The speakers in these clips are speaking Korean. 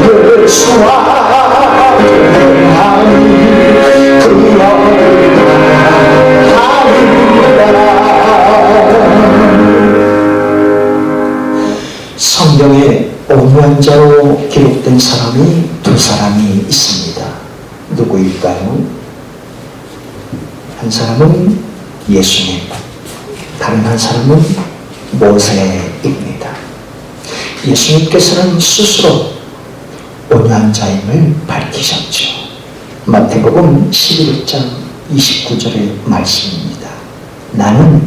예수와 성경에 온유한 자로 기록된 사람이 두 사람이 있습니다. 누구일까요? 한 사람은 예수님, 다른 한 사람은 모세입니다. 예수님께서는 스스로 온유한 자임을 밝히셨죠. 마태복음 11장 29절의 말씀입니다. 나는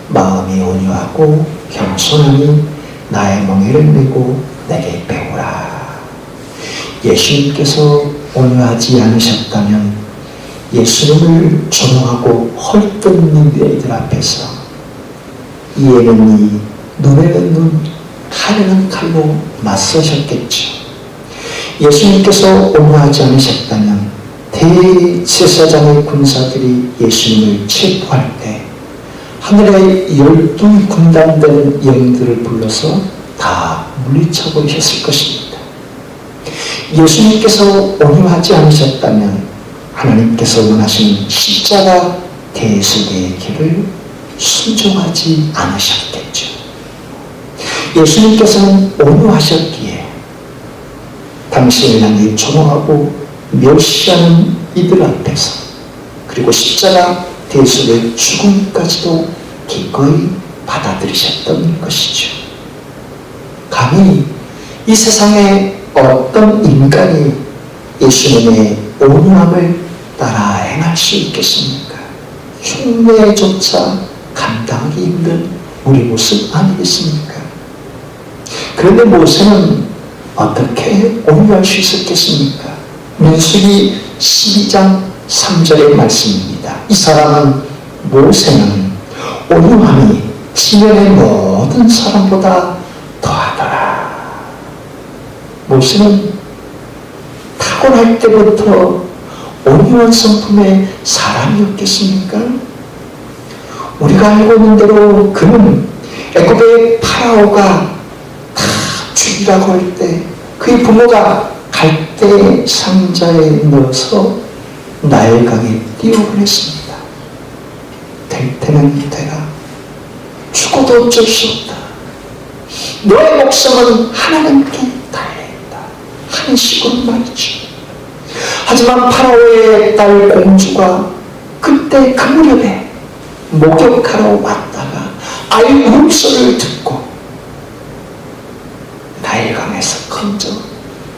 마음이 온유하고 겸손하니 나의 멍에를 메고 내게 배우라. 예수님께서 온유하지 않으셨다면 예수님을 존경하고 헐뜯는 이들 앞에서 이에는 이, 눈에는 눈, 칼에는 칼로 맞서셨겠죠. 예수님께서 온유하지 않으셨다면 대제사장의 군사들이 예수님을 체포할 때 하늘의 12 군단된 영들을 불러서 다 물리쳐 버리셨을 것입니다. 예수님께서 온유하지 않으셨다면 하나님께서 원하시는 십자가 대속의 길을 순종하지 않으셨겠죠. 예수님께서는 온유하셨기에 당신을 향해 조롱하고 멸시하는 이들 앞에서 그리고 십자가 대속의 죽음까지도 기꺼이 받아들이셨던 것이죠. 감히 이 세상에 어떤 인간이 예수님의 온유함을 따라 행할 수 있겠습니까? 흉내조차 감당하기 힘든 우리 모습 아니겠습니까? 그런데 모세는 어떻게 온유할 수 있었겠습니까? 민수기 12장 3절의 말씀입니다. 이 사람은 모세는 온유함이 지면의 모든 사람보다 더하더라. 모세는 타고날 때부터 온유한 성품의 사람이었겠습니까? 우리가 알고 있는 대로 그는 애굽의 파라오가 다 죽이라고 할 때 그의 부모가 갈대 상자에 넣어서 나일강에 띄워보냈습니다. 될 테는 되라. 죽어도 어쩔 수 없다. 너의 목숨은 하나님께 달려있다. 하는 식으로 말이죠. 하지만 파라오의 딸 공주가 그때 그 무렵에 목욕하러 왔다가 아이 울음소리를 듣고 나일강에서 건져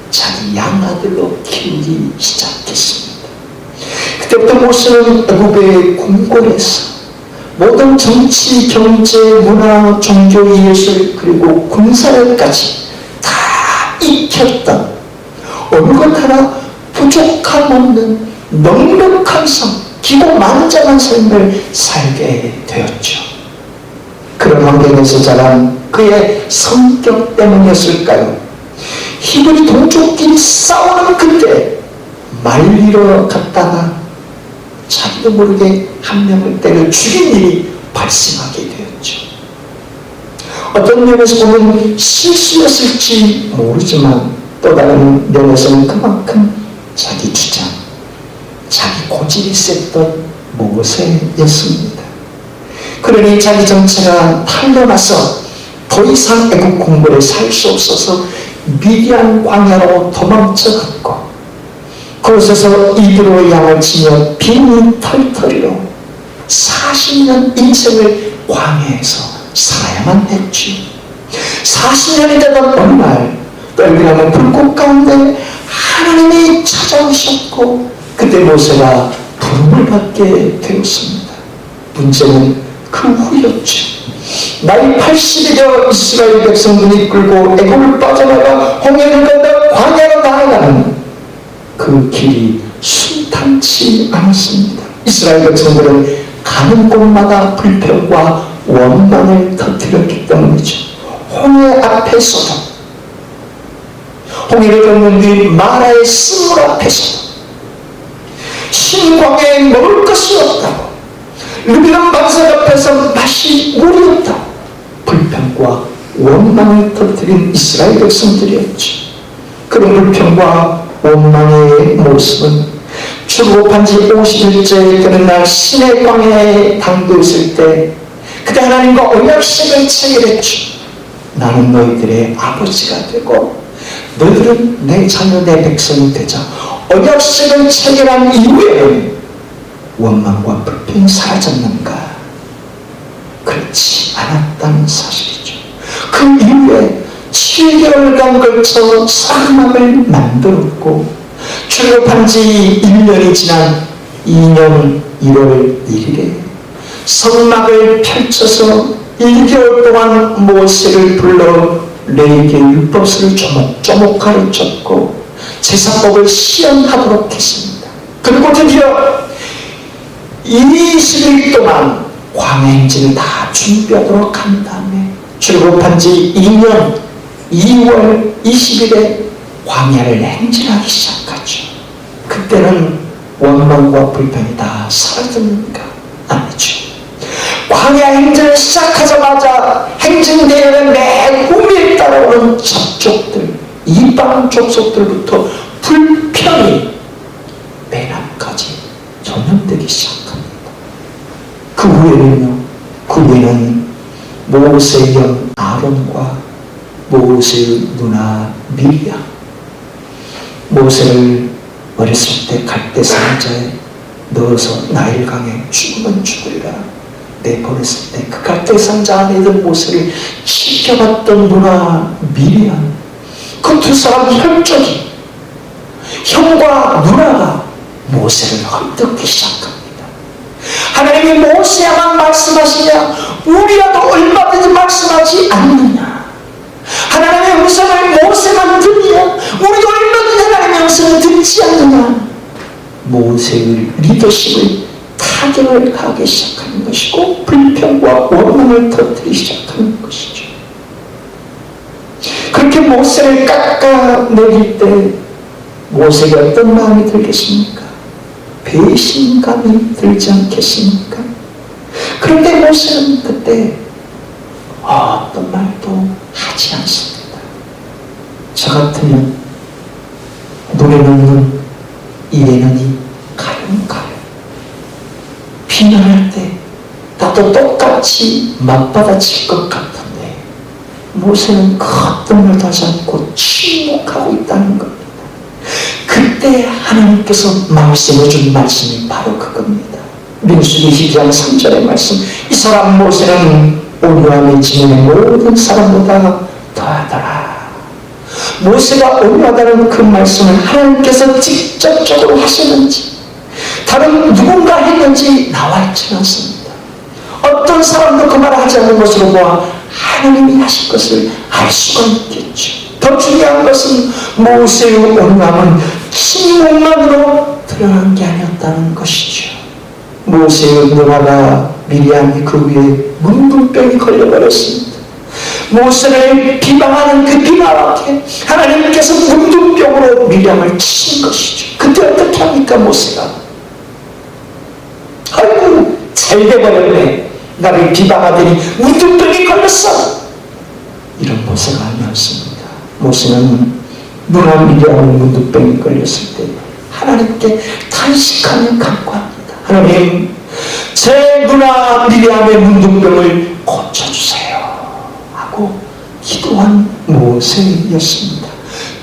자기 양아들로 키우기 시작했습니다. 그때부터 모세는 애굽의 궁궐에서 모든 정치, 경제, 문화, 종교, 예술 그리고 군사력까지 다 익혔던 어느 것 하나 부족함 없는 넉넉한 삶, 기고만장한 삶을 살게 되었죠. 그런 환경에서 자란 그의 성격 때문이었을까요? 히브리 동족끼리 싸우는 그때 말리러 갔다가 자기도 모르게 한 명을 때려 죽인 일이 발생하게 되었죠. 어떤 면에서 보면 실수였을지 모르지만 또 다른 면에서는 그만큼 자기 주장, 자기 고집이 셌던 모세였습니다. 그러니 자기 정체가 탄로나서 더 이상 애국 궁궐에 살 수 없어서 미디안 광야로 도망쳐갔고 그곳에서 입으로 양을 치며 빈이 털털이로 40년 인생을 광야에서 살아야만 했지. 40년이 되던 어느 날 떨기나는 불꽃 가운데 하나님이 찾아오셨고 그때 모세가 부름을 받게 되었습니다. 문제는 그 후였죠. 나이 80이 되어 이스라엘 백성들이 끌고 애굽을 빠져나가 홍해를 건너 광야로 나아가는 그 길이 순탄치 않았습니다. 이스라엘 백성들은 가는 곳마다 불평과 원망을 터뜨렸기 때문이죠. 홍해 앞에서도 홍해를 건넌 뒤 마라의 쓴물 앞에서도 신광야에 먹을 것이 없다고 르비람 반석 앞에서 맛이 물이 없다고 불평과 원망을 터뜨린 이스라엘 백성들이었죠. 그런 그 불평과 원망의 모습은 출애굽한 지 50일째 되는 날 시내 광야에 당도 있을 때 그때 하나님과 언약식을 체결했죠. 나는 너희들의 아버지가 되고 너희들은 내 자녀 내 백성이 되자. 언약식을 체결한 이후에는 원망과 불평이 사라졌는가? 그렇지 않았다는 사실이죠. 그 이후에 7개월간 걸쳐 성막을 만들었고 출애굽한 지 1년이 지난 2년 1월 1일에 성막을 펼쳐서 1개월 동안 모세를 불러 레위기의 율법서를 조목조목 가르쳤고 제사법을 시연하도록 했습니다. 그리고 드디어 20일 동안 광야행진을 다 준비하도록 한 다음에 출애굽한 지 2년 2월 20일에 광야를 행진하기 시작하죠. 그때는 원망과 불평이 다 사라졌는가? 아니죠. 광야 행진을 시작하자마자 행진대회에 매 구미에 따라오는 접족들, 이방 족속들부터 불평이 매nap까지 전염되기 시작합니다. 그 후에는 모세의 형 아론과 모세의 누나 미리암, 모세를 어렸을 때 갈대상자에 넣어서 나일강에 죽으면 죽으리라 내보냈을 때 그 갈대상자 안에 있는 모세를 지켜봤던 누나 미리암, 그 두 사람 혈족이 형과 누나가 모세를 헐뜯기 시작합니다. 하나님이 모세야만 말씀하시냐? 우리라도 얼마든지 말씀하지 않느냐? 하나님의 음성을 모세만 듣느냐? 우리도 얼마든지 하나님의 음성을 듣지 않느냐? 모세의 리더십을 타격을 하기 시작하는 것이고 불평과 원망을 터뜨리기 시작하는 것이죠. 그렇게 모세를 깎아내릴 때 모세가 어떤 마음이 들겠습니까? 배신감이 들지 않겠습니까? 그런데 모세는 그때 어떤 말도 하지 않습니다. 저 같으면 노래는 눈, 이래는 이, 가는 가요. 비난할 때 나도 똑같이 맞받아칠 것 같은데 모세는 그 어떤 말도 하지 않고 침묵하고 있다는 겁니다. 그때 하나님께서 말씀해준 말씀이 바로 그겁니다. 민수기 12장 3절의 말씀, 이 사람 모세는 온유함이 지면의 모든 사람보다 더하더라. 모세가 온유하다는 그 말씀을 하나님께서 직접적으로 하시는지 다른 누군가 했는지 나와 있지 않습니다. 어떤 사람도 그 말을 하지 않는 것으로 보아 하나님이 하실 것을 알 수가 있겠죠. 더 중요한 것은 모세의 온유함은 침묵만으로 드러난 게 아니었다는 것이죠. 모세의 누나가 미리암이 그 위에 문둥병이 걸려버렸습니다. 모세를 비방하는 그 비방 앞에 하나님께서 문둥병으로 미리암을 치신 것이죠. 그때 어떻게 합니까? 모세가 아이고 잘 돼버렸네, 나를 비방하더니 문둥병이 걸렸어, 이런 모세가 아니었습니다. 모세는 누나 미리암의 문둥병이 걸렸을 때 하나님께 탄식하며 간구합니다. 하나님, 제 누나 미리암의 문둥병을 고쳐주세요 하고 기도한 모세였습니다.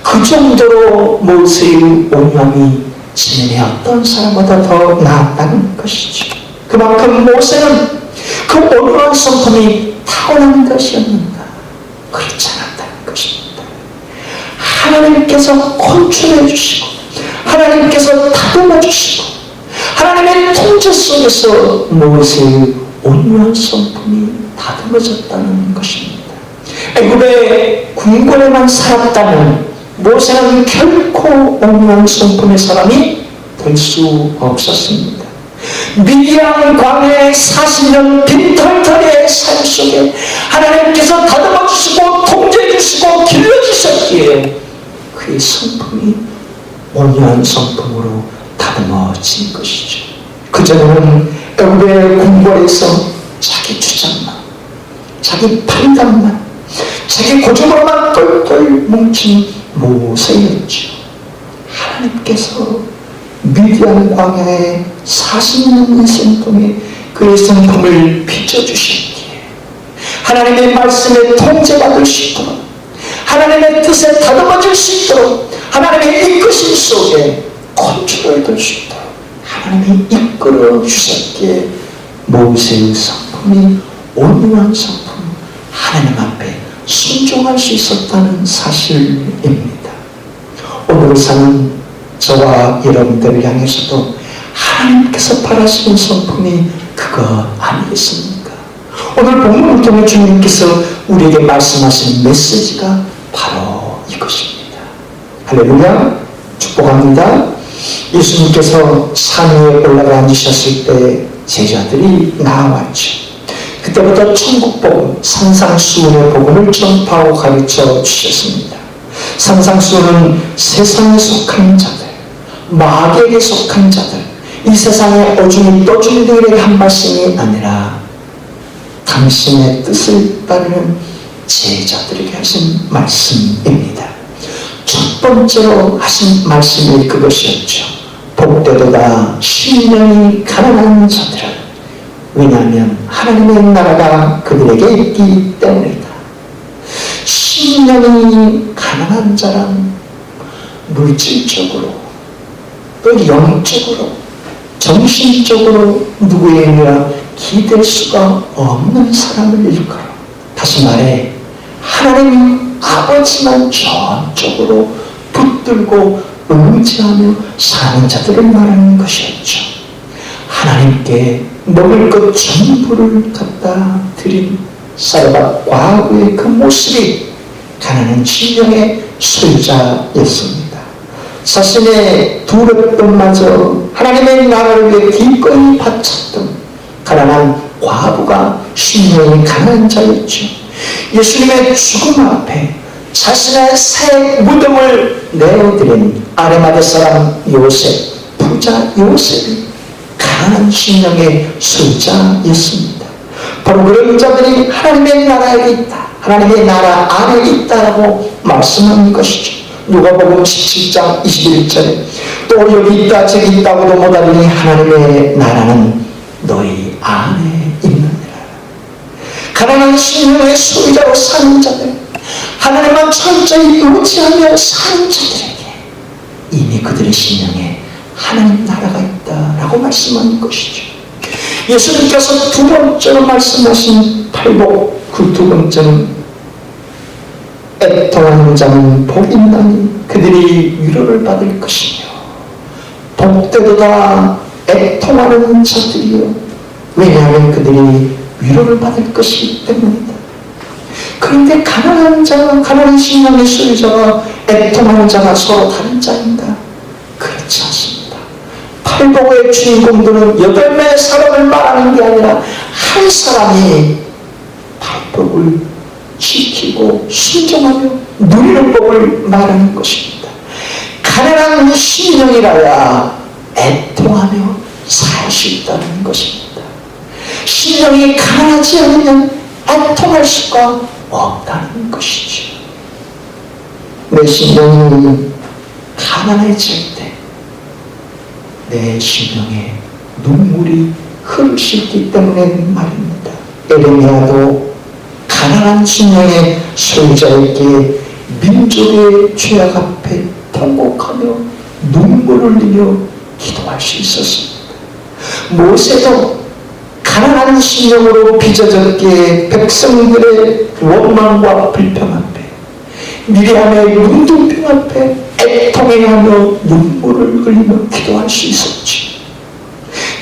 그 정도로 모세의 온유함이 지면의 어떤 사람보다 더 나았다는 것이죠. 그만큼 모세는 그 온유한 성품이 타고난 것이었는가? 그렇지 않았다는 것입니다. 하나님께서 컨트롤해 주시고 하나님께서 다듬어 주시고 하나님의 통제 속에서 모세의 온유한 성품이 다듬어졌다는 것입니다. 애굽의 궁궐에만 살았다면 모세는 결코 온유한 성품의 사람이 될 수 없었습니다. 미디안 광야의 40년 빈털터리의 삶 속에 하나님께서 다듬어 주시고 통제해 주시고 길러주셨기에 그의 성품이 온유한 성품으로 다듬어진 것이죠. 그전에는 애굽의 궁궐에서 자기 주장만, 자기 판단만, 자기 고집으로만 똘똘 뭉친 모세였죠. 하나님께서 미디안 광야에 40년 인생 동에 그의 성품을 비춰주셨기에 하나님의 말씀에 통제받을 수 있도록, 하나님의 뜻에 다듬어질 수 있도록, 하나님의 이끄심 속에 컨트롤 될 수 있도록 하나님이 이끌어 주셨기에 모세의 성품이 온유한 성품, 하나님 앞에 순종할 수 있었다는 사실입니다. 오늘 사는 저와 여러분들을 향해서도 하나님께서 바라시는 성품이 그거 아니겠습니까? 오늘 본문을 통해 주님께서 우리에게 말씀하신 메시지가 바로 이것입니다. 할렐루야, 축복합니다. 예수님께서 산 위에 올라가 앉으셨을 때 제자들이 나왔죠. 그때부터 천국복음, 산상수훈의 복음을 전파하고 가르쳐 주셨습니다. 산상수훈은 세상에 속한 자들, 마귀에게 속한 자들, 이 세상의 어중이 떠중이들에게 한 말씀이 아니라 당신의 뜻을 따르는 제자들에게 하신 말씀입니다. 첫 번째로 하신 말씀이 그것이었죠. 복되도다 심령이 가난한 자들은, 왜냐하면 하나님의 나라가 그들에게 있기 때문이다. 심령이 가난한 자란 물질적으로 또 영적으로 정신적으로 누구에게나 기댈 수가 없는 사람을 일컬어, 다시 말해 하나님 아버지만 전적으로 붙들고 의지하며 사는 자들을 말하는 것이었죠. 하나님께 먹을 것 전부를 갖다 드린 사르밧 과부의 그 모습이 가난한 심령의 소유자였습니다. 자신의 두 뱃돈마저 하나님의 나라를 위해 기꺼이 바쳤던 가난한 과부가 심령이 가난한 자였죠. 예수님의 죽음 앞에 자신의 새 무덤을 내어드린 아레마대 사람 요셉, 부자 요셉이 가난한 심령의 소유자였습니다. 바로 그런 자들이 하나님의 나라에 있다, 하나님의 나라 안에 있다라고 말씀하는 것이죠. 누가복음 17장 21절에 또 여기 있다 저기 있다고도 못하니 하나님의 나라는 너희 안에 있느니라. 가난한 심령의 소유자로 사는 자들, 하나님만 철저히 의지하며 사는 자들에게 이미 그들의 심령에 하나님 나라가 있다라고 말씀하는 것이죠. 예수님께서 두 번째로 말씀하신 팔복, 그 두 번째는 애통하는 자는 복이 있나니 그들이 위로를 받을 것이며, 복되도다 애통하는 자들이요, 왜냐하면 그들이 위로를 받을 것이기 때문이다. 그런데 가난한 자와 가난한 심령의 소유자와 애통하는 자가 서로 다른 자인가? 그렇지 않습니다. 팔복의 주인공들은 8명의 사람을 말하는 게 아니라 한 사람이 팔복을 지키고 순종하며 누리는 법을 말하는 것입니다. 가난한 심령이라야 애통하며 살 수 있다는 것입니다. 심령이 가난하지 않으면 애통할 수가 없다는 것이죠. 내 심령이 가난해질 때 내 심령에 눈물이 흐를 수 있기 때문에 말입니다. 에레미야도 가난한 심령의 소유자에게 민족의 죄악 앞에 통곡하며 눈물을 흘리며 기도할 수 있었습니다. 모세도 가난한 심령으로 빚어졌기에 백성들의 원망과 불평 앞에, 미리암의 문둥병 앞에 애통해하며 눈물을 흘리며 기도할 수 있었지.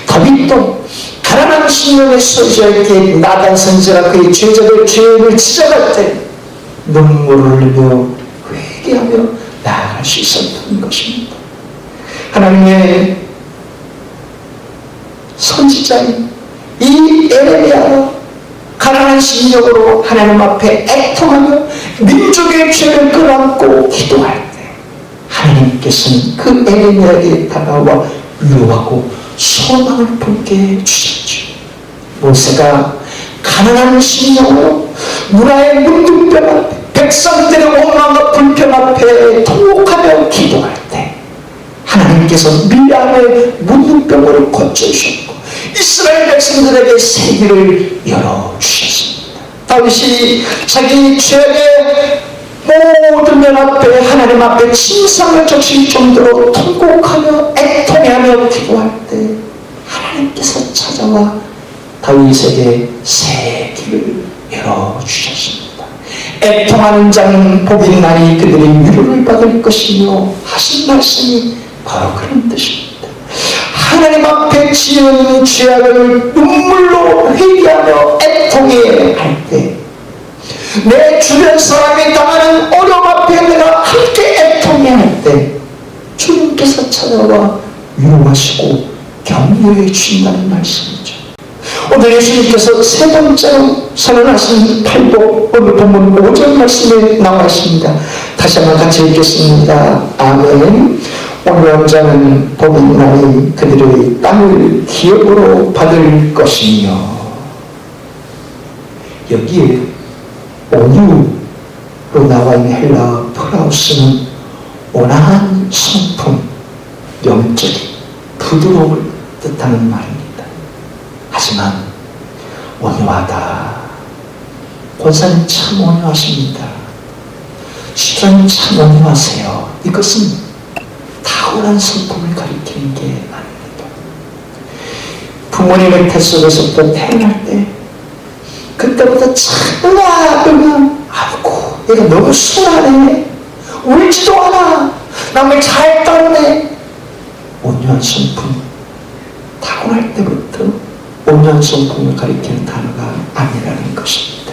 다윗도 가난한 심령의 소유자에게 나단 선지자가 그의 죄자들 죄를 지적할 때 눈물을 흘리며 회개하며 나아갈 수 있었던 것입니다. 하나님의 선지자인 이 에레미야가 가난한 심령으로 하나님 앞에 애통하며 민족의 죄를 끌어안고 기도할 때 하나님께서는 그 에레미야에게 다가와 위로하고 소망을 품게 해주셨죠. 모세가 가난한 심령으로 문화의 문둥병 앞에 백성들의 원망과 불평 앞에 통곡하며 기도할 때 하나님께서 미리암의 문둥병을 고쳐주셨고 이스라엘 백성들에게 세계를 열어주셨습니다. 다윗이 자기 죄악의 모든 면 앞에 하나님 앞에 침상을 적실 정도로 통곡하며 애통해하며 기도할 때 하나님께서 찾아와 다윗에게 새 길을 열어주셨습니다. 애통하는 자는 복이 있나니 그들이 위로를 받을 것이며 하신 말씀이 바로 그런 뜻입니다. 하나님 앞에 지은 죄악을 눈물로 회개하며 애통해 할 때 내 주변 사람이 당하는 어려움 앞에 내가 함께 애통해 할 때 주님께서 찾아와 위로하시고 격려해 주신다는 말씀이죠. 오늘 예수님께서 세 번째로 선언하신 팔복 오늘 본문 5절 말씀에 나와 있습니다. 다시 한번 같이 읽겠습니다. 아멘. 온유한 자는 복이 있나니 그들의 땅을 기업으로 받을 것이며. 여기에 온유로 나와 있는 헬라 프라우스는 온화한 성품, 영적인 부드러움을 뜻하는 말입니다. 하지만 온유하다. 권사님 참 온유하십니다. 집사님 참 온유하세요. 이것은 탁월한 성품을 가리키는 게 아닙니다. 부모님의 태 속에서부터 태어날 때 그때부터 참 아이고 얘가 너무 순하네, 울지도 않아, 남을 잘 따르네. 온유한 성품, 타고날 때부터 온유한 성품을 가리키는 단어가 아니라는 것입니다.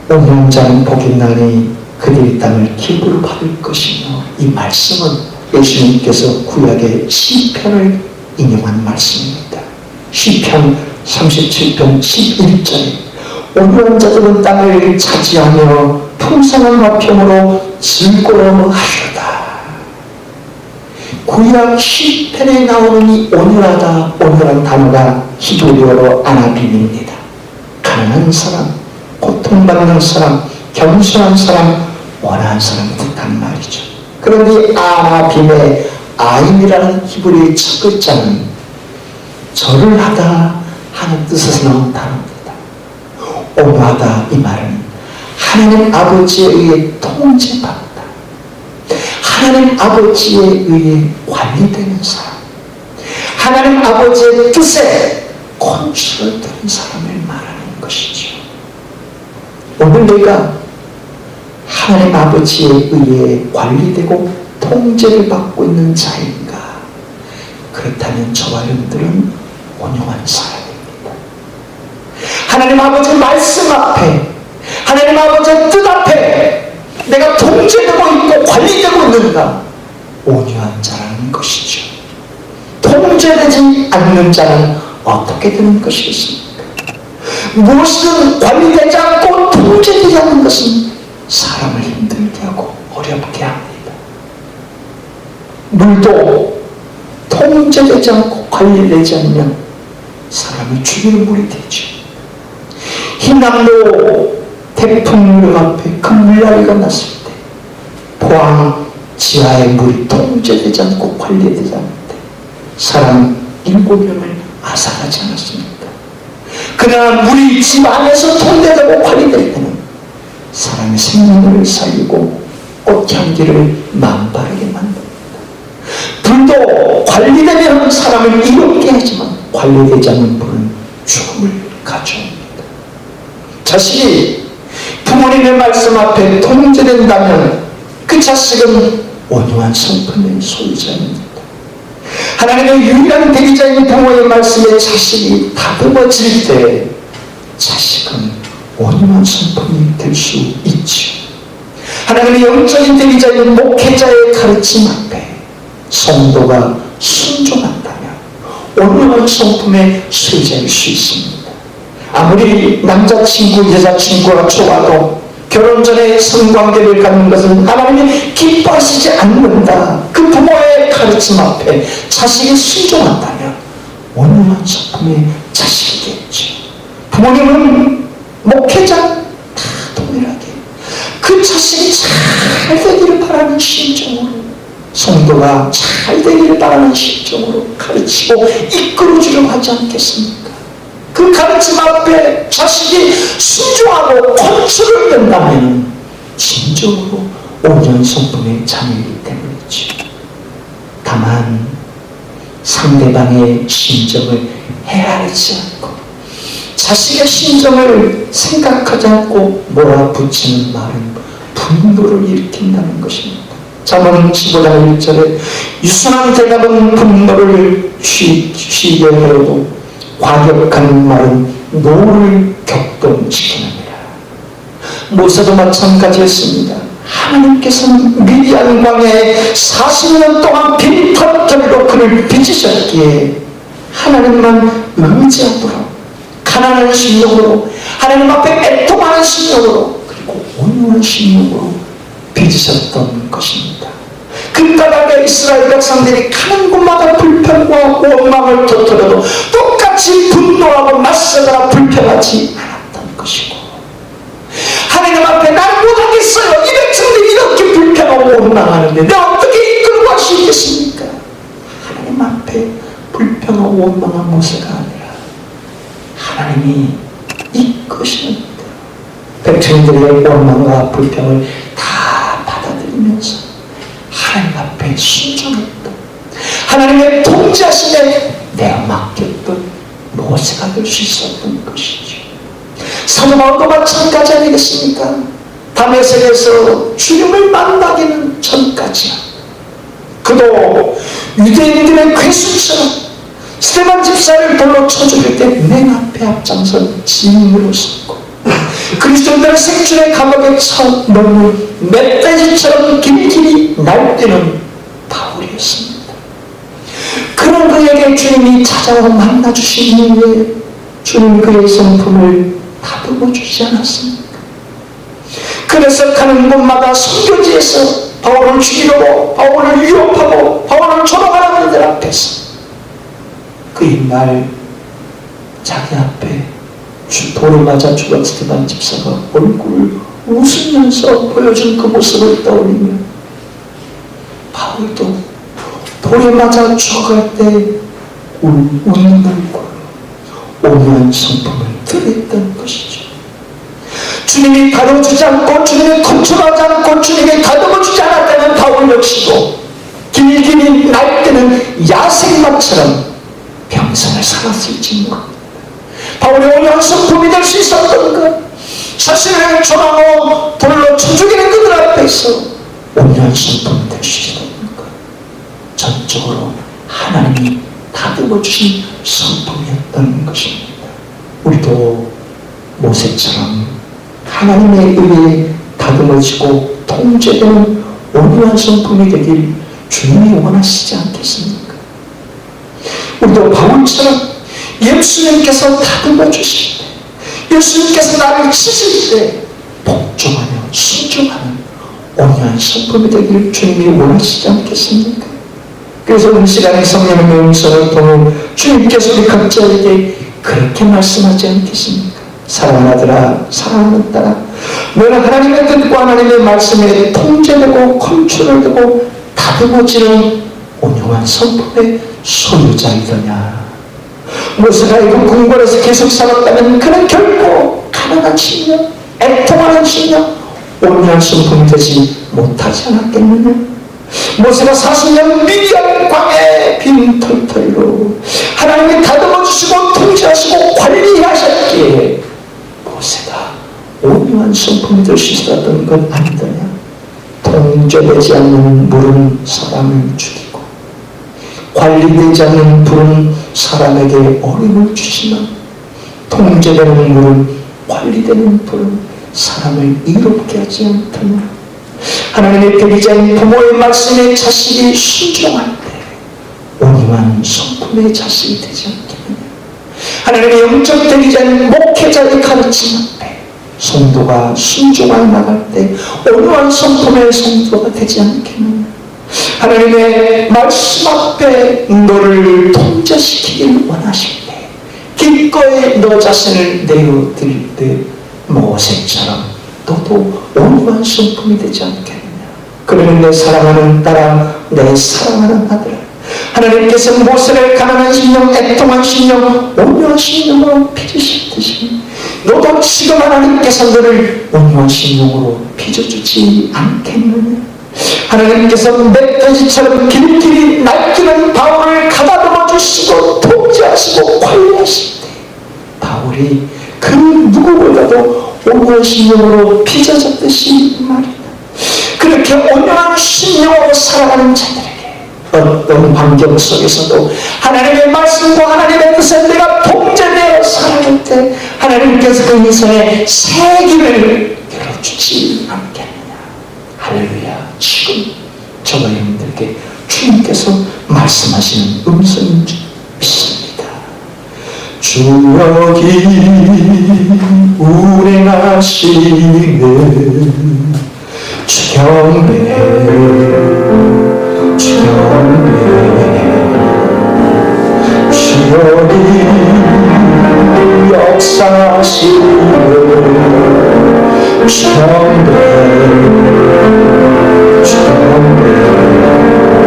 온유한 자는 복이 있나니 그들이 땅을 기업으로 받을 것이며, 이 말씀은 예수님께서 구약의 시편을 인용한 말씀입니다. 시편 37편 11절에 온유한 자들은 땅을 차지하며 풍성한 화평으로 즐거워하리로다. 구약 시편에 나오는 이 온유하다, 온유한 단어가 히브리어로 아나빔입니다. 가난한 사람, 고통받는 사람, 겸손한 사람, 원한 사람을 뜻하는 말이죠. 그런데 아나빔의 아임이라는 히브리의 첫 글자는 절을 하다 하는 뜻에서 나온 단어입니다. 온유하다, 이 말은 하나님 아버지에 의해 통제받다, 하나님 아버지에 의해 관리되는 사람, 하나님 아버지의 뜻에 컨트롤 되는 사람을 말하는 것이죠. 오늘 내가 하나님 아버지에 의해 관리되고 통제를 받고 있는 자인가? 그렇다면 저와 여러분들은 온유한 사람입니다. 하나님 아버지의 말씀 앞에, 하나님 아버지의 뜻 앞에 내가 통제되고 있고 관리되고 있는가? 온유한 자라는 것이죠. 통제되지 않는 자는 어떻게 되는 것이겠습니까? 무엇이든 관리되지 않고 통제되지 않는 것은 사람을 힘들게 하고 어렵게 합니다. 물도 통제되지 않고 관리되지 않으면 사람을 죽이는 물이 되죠. 흰남노 태풍 앞에 큰 물난리가 났을 때 포항 지하의 물이 통제되지 않고 관리되지 않을 때 사람 7명을 앗아가지 않았습니까? 그러나 물이 집 안에서 통제되고 관리될 때는 사람의 생명을 살리고 꽃향기를 만바르게 만듭니다. 불도 관리되면 사람을 이롭게 하지만 관리되지 않는 불은 죽음을 가져옵니다. 자식이 부모님의 말씀 앞에 통제된다면 그 자식은 온유한 성품의 소유자입니다. 하나님의 유일한 대리자인 부모의 말씀에 자식이 다듬어질 때 자식은 온유한 성품이 될 수 있죠. 하나님의 영적인 대리자인 목회자의 가르침 앞에 성도가 순종한다면 온유한 성품의 소유자일 수 있습니다. 아무리 남자친구, 여자친구가 좋아도 결혼 전에 성관계를 갖는 것은 하나님이 기뻐하시지 않는다. 그 부모의 가르침 앞에 자식이 순종한다면 온유한 성품의 자식이겠죠. 부모님은 목회자 다 동일하게 그 자식이 잘 되기를 바라는 심정으로, 성도가 잘 되기를 바라는 심정으로 가르치고 이끌어주려고 하지 않겠습니까? 그 가르침 앞에 자식이 순종하고 컨트롤 된다면 진정으로 온전 성품의 자녀이기 때문이죠. 다만 상대방의 심정을 헤아리지 않고 자식의 심정을 생각하지 않고 몰아붙이는 말은 분노를 일으킨다는 것입니다. 잠언 15장 1절에 유순한 대답은 분노를 쉬게 하여도 과격한 말은 노를 격동시키느니라. 모세도 마찬가지였습니다. 하나님께서는 미디안 광야에 40년 동안 빈털터리로 그를 빚으셨기에 하나님만 의지하도록 가난한 심령으로, 하나님 앞에 애통하는 심령으로, 그리고 온유한 심령으로 빚으셨던 것입니다. 그 까닭에 이스라엘 백성들이 가는 곳마다 불평과 원망을 터뜨려도 똑같이 분노하고 맞서거나 불평하지 않았던 것이고, 하나님 앞에 난 못하겠어요, 이 백성들이 이렇게 불평하고 원망하는데 내가 어떻게 이끌고 갈 수 있겠습니까? 하나님 앞에 불평하고 원망한 모세가 아니라 하나님이 이끄시는 백성들의 원망과 불평을 다 받아들이면서 하나님 앞에 순종했던, 하나님의 통제하심에 내가 맡겼던 모세가 될 수 있었던 것이죠. 사도 바울도 마찬가지 아니겠습니까? 다메섹에서 주님을 만나기는 전까지야 그도 유대인들의 괴수처럼 스데반 집사를 돌로 쳐 죽일 때 맨 앞에 앞장서 증인으로 섰고, 그리스도인들의 생존의 감옥에 처 너무 멧돼지처럼 길길이 날뛰는 바울이었습니다. 그런 그에게 주님이 찾아와 만나주신 이후에 주님이 그의 성품을 다듬어 주지 않았습니까? 그래서 가는 곳마다 선교지에서 바울을 죽이려고, 바울을 위협하고 바울을 조롱하는 이들 앞에서 그 날 자기 앞에 돌을 맞아 죽은 스데반 집사가 얼굴을 웃으면서 보여준 그 모습을 떠올리며 바울도 돌에 맞아 죽어갈 때 웃는 얼굴로 온유한 성품을 드렸던 것이죠. 주님이 다뤄주지 않고, 주님이 컨트롤하지 않고, 주님이 다듬어주지 않았다면 바울 역시도 길길이 날뛰는 야생마처럼 평생을 살았을지 모릅니다. 바울의 온유한 성품이 될 수 있었던 것, 자신을 조롱하고 돌로 쳐 죽이는 그들 앞에서 온유한 성품이 될 수 있었던 것, 전적으로 하나님이 다듬어 주신 성품이었던 것입니다. 우리도 모세처럼 하나님의 의에 다듬어지고 통제되는 온유한 성품이 되길 주님이 원하시지 않겠습니까? 우리도 바울처럼 예수님께서 다듬어 주실 때, 예수님께서 나를 치실 때 복종하며 순종하는 온유한 성품이 되길 주님이 원하시지 않겠습니까? 그래서 오늘 시간에 성령의 음성을 통해 주님께서 우리 각자에게 그렇게 말씀하지 않겠습니까? 사랑하는 아들아, 사랑하는 딸아, 너는 하나님의 뜻과 하나님의 말씀에 통제되고 컨트롤되고 다듬어지는 온유한 성품의 소유자이더냐. 모세가 이런 궁궐에서 계속 살았다면 그는 결코 가난한 심령, 애통하는 심령, 온유한 성품이 되지 못하지 않았겠느냐. 모세가 40년 미디안 광야의 빈털터리로 하나님이 다듬어주시고 통제하시고 관리하셨기에 모세가 온유한 성품이 될 수 있었던 건 아니더냐. 통제되지 않는 물은 사람을 죽이고 관리되지 않는 불은 사람에게 어림을 주지만 통제되는 물은, 관리되는 불은 사람을 이롭게 하지 않더냐. 하나님의 대리자인 부모의 말씀에 자식이 순종할 때 온유한 성품의 자식이 되지 않겠느냐. 하나님의 영적 대리자인 목회자의 가르침 앞에 성도가 순종하여 나갈 때 온유한 성품의 성도가 되지 않겠느냐. 하나님의 말씀 앞에 너를 통제시키길 원하실 때 기꺼이 너 자신을 내어드릴 때 모세처럼 너도 온유한 성품이 되지 않겠느냐. 그러면 내 사랑하는 딸아, 내 사랑하는 아들아, 하나님께서 모세를 가난한 심령, 애통한 심령, 온유한 심령으로 빚으셨듯이 너도 지금 하나님께서 너를 온유한 심령으로 빚어주지 않겠느냐. 하나님께서 멧돼지처럼 길길이 날뛰는 바울을 가다듬어 주시고 통제하시고 관리하실 때 바울이 그 누구보다도 온유한 심령으로 빚어졌듯이 말이다. 그렇게 온유한 심령으로 살아가는 자들에게 어떤 환경 속에서도 하나님의 말씀과 하나님의 뜻에 내가 통제되어 살아갈 때 하나님께서 그 인생에 새 길을 열어주지 않겠느냐. 할렐루야. 지금 저와 여러분들에게 주님께서 말씀하시는 음성인 줄 믿습니다. 주여 운행하시네 경배 주여 역사하시네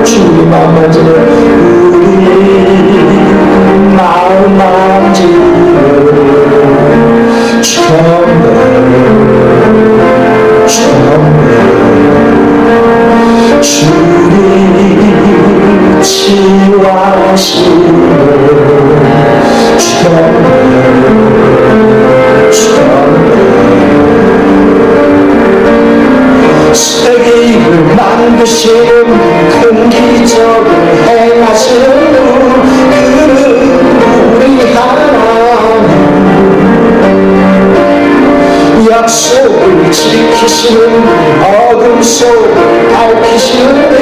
주님 마음 만지네 우리 마음 만지네 주님 치유하시네 세계를 만드시는 큰 기적을 행하시는 그는 우리 하나님 약속을 지키시는 어둠 속을 밝히시는